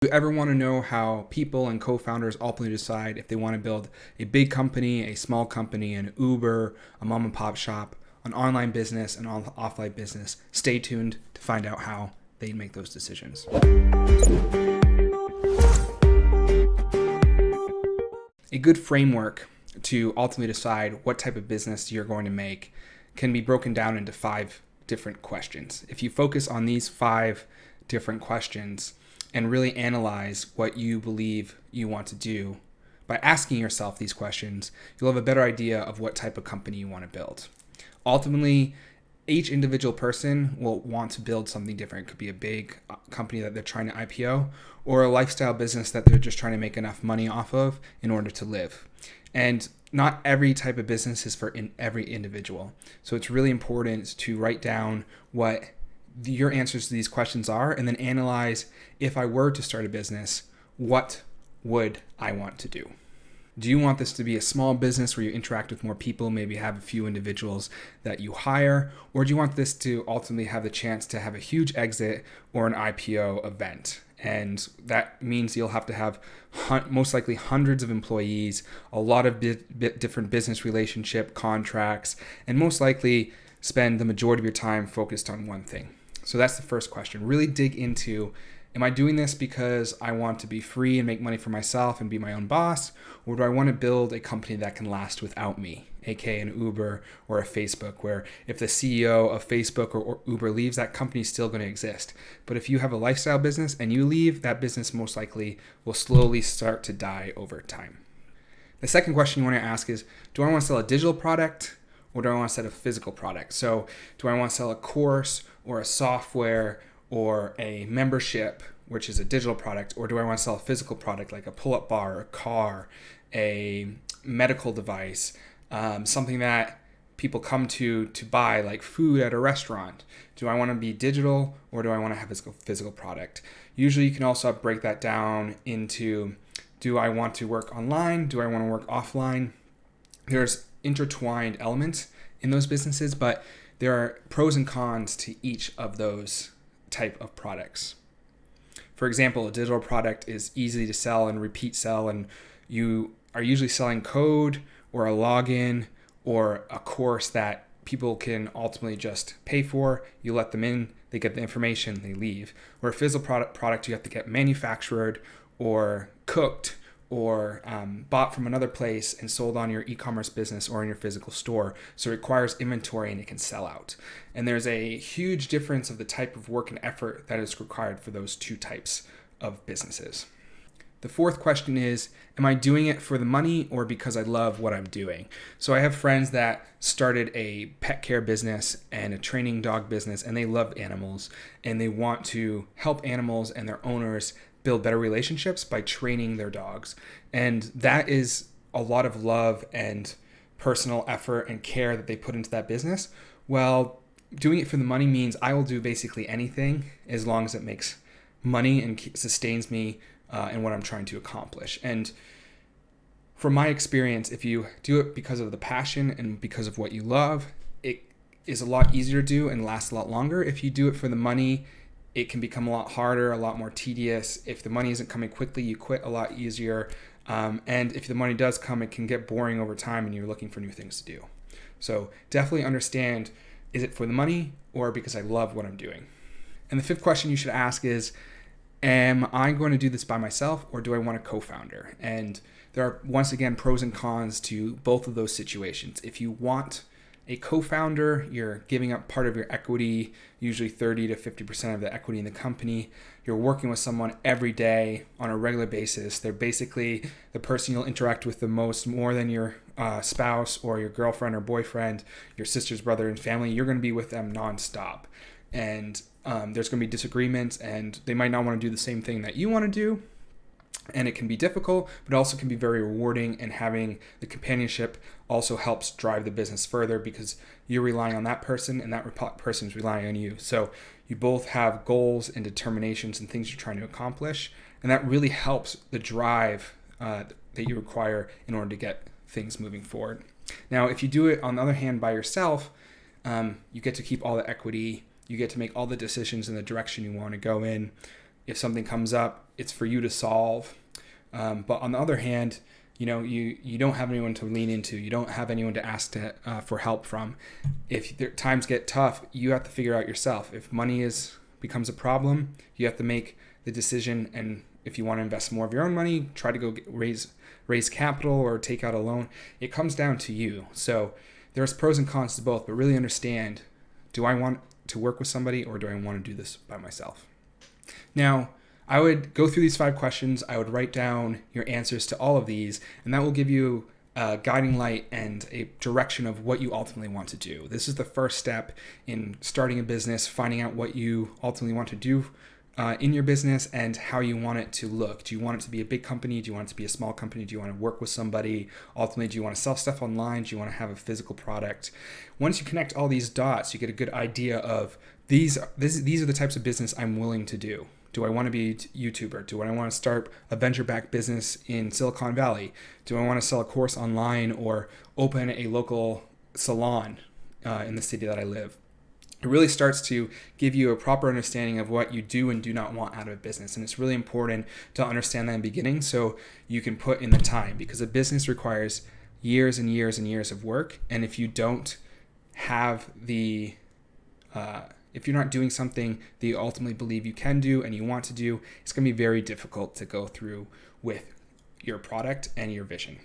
Do you ever want to know how people and co-founders ultimately decide if they want to build a big company, a small company, an Uber, a mom and pop shop, an online business, an offline business? Stay tuned to find out how they make those decisions. A good framework to ultimately decide what type of business you're going to make can be broken down into 5 different questions. If you focus on these 5 different questions and really analyze what you believe you want to do by asking yourself these questions, you'll have a better idea of what type of company you want to build. Ultimately, each individual person will want to build something different. It could be a big company that they're trying to IPO or a lifestyle business that they're just trying to make enough money off of in order to live. And not every type of business is for every individual. So it's really important to write down what your answers to these questions are and then analyze, if I were to start a business, what would I want to do? Do you want this to be a small business where you interact with more people, maybe have a few individuals that you hire, or do you want this to ultimately have the chance to have a huge exit or an IPO event? And that means you'll have to have most likely hundreds of employees, a lot of different business relationship contracts, and most likely spend the majority of your time focused on one thing. So that's the first question. Really dig into, am I doing this because I want to be free and make money for myself and be my own boss? Or do I want to build a company that can last without me, aka an Uber or a Facebook, where if the CEO of Facebook or Uber leaves, that company is still going to exist. But if you have a lifestyle business and you leave, that business most likely will slowly start to die over time. The second question you want to ask is, do I want to sell a digital product or do I want to sell a physical product? So do I want to sell a course or a software or a membership, which is a digital product, or do I want to sell a physical product like a pull-up bar, a car, a medical device, something that people come to buy, like food at a restaurant? Do I want to be digital or do I want to have a physical product? Usually you can also break that down into, do I want to work online? Do I want to work offline? There's intertwined elements in those businesses, but there are pros and cons to each of those type of products. For example, a digital product is easy to sell and repeat sell, and you are usually selling code or a login or a course that people can ultimately just pay for. You let them in, they get the information, they leave. Where a physical product you have to get manufactured or cooked or bought from another place and sold on your e-commerce business or in your physical store. So it requires inventory and it can sell out. And there's a huge difference of the type of work and effort that is required for those 2 types of businesses. The fourth question is, am I doing it for the money or because I love what I'm doing? So I have friends that started a pet care business and a training dog business, and they love animals and they want to help animals and their owners build better relationships by training their dogs. And that is a lot of love and personal effort and care that they put into that business. Well, doing it for the money means I will do basically anything as long as it makes money and sustains me in what I'm trying to accomplish. And from my experience, if you do it because of the passion and because of what you love, it is a lot easier to do and lasts a lot longer. If you do it for the money, it can become a lot harder, a lot more tedious. If the money isn't coming quickly, you quit a lot easier. And if the money does come, it can get boring over time and you're looking for new things to do. So definitely understand, is it for the money or because I love what I'm doing? And the 5th question you should ask is, am I going to do this by myself or do I want a co-founder? And there are, once again, pros and cons to both of those situations. If you want a co-founder, you're giving up part of your equity, usually 30 to 50% of the equity in the company. You're working with someone every day on a regular basis. They're basically the person you'll interact with the most, more than your spouse or your girlfriend or boyfriend, your sister's brother and family. You're going to be with them nonstop. And there's going to be disagreements and they might not want to do the same thing that you want to do. And it can be difficult, but also can be very rewarding, and having the companionship also helps drive the business further because you're relying on that person and that person is relying on you. So you both have goals and determinations and things you're trying to accomplish, and that really helps the drive that you require in order to get things moving forward. Now, if you do it, on the other hand, by yourself, you get to keep all the equity, you get to make all the decisions in the direction you want to go in. If something comes up, it's for you to solve. But on the other hand, you don't have anyone to lean into. You don't have anyone to ask for help from. If times get tough, you have to figure out yourself. If money becomes a problem, you have to make the decision. And if you want to invest more of your own money, try to go raise capital or take out a loan. It comes down to you. So there's pros and cons to both, but really understand, do I want to work with somebody or do I want to do this by myself? Now, I would go through these 5 questions. I would write down your answers to all of these, and that will give you a guiding light and a direction of what you ultimately want to do. This is the first step in starting a business, finding out what you ultimately want to do in your business and how you want it to look. Do you want it to be a big company? Do you want it to be a small company? Do you want to work with somebody? Ultimately, do you want to sell stuff online? Do you want to have a physical product? Once you connect all these dots, you get a good idea of these are the types of business I'm willing to do. Do I want to be a YouTuber? Do I want to start a venture-backed business in Silicon Valley? Do I want to sell a course online or open a local salon in the city that I live? It really starts to give you a proper understanding of what you do and do not want out of a business. And it's really important to understand that in the beginning so you can put in the time, because a business requires years and years and years of work. And if you don't have if you're not doing something that you ultimately believe you can do and you want to do, it's going to be very difficult to go through with your product and your vision.